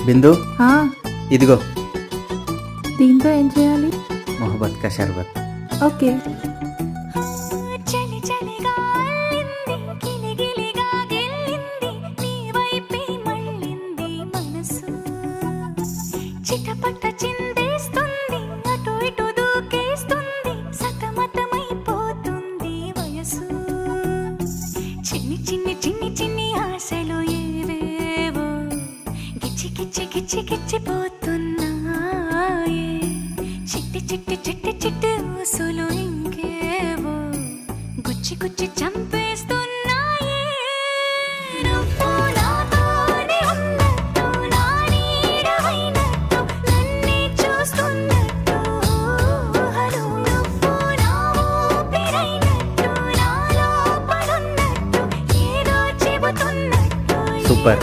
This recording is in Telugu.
బిందు ఆ, ఇదిగో దీంతో ఏం చేయాలి? మొహబ్బత్ కా షర్బత్. ఓకే. చలి చలిగా అల్లింది గిలిగిలిగా గెల్లింది నీ వైపే మళ్ళింది మనసు చిటపట చిందేస్తుంది అటు ఇటు దూకేస్తుంది సతమతమైపోతుంది వయసు చిన్ని చిన్ని చిన్ని చిన్ని ఆశలు ఏవేవో గిచ్చి గిచ్చి గిచ్చి గిచ్చిపోతున్నాయే చిట్టి చిట్టి చిట్టి చిట్టి ఊసులు ఇంకేవో గుచ్చి గుచ్చి చంపేస్తున్నాయే నువ్వు నాతోనే ఉన్నట్టు నా నీడవైనట్టు నన్నే చూస్తున్నట్టు ఊహలు నువ్వు నా ఊపిరైనట్టు నా లోపలున్నట్టు ఏదో చెబుతున్నట్టు సూపర్.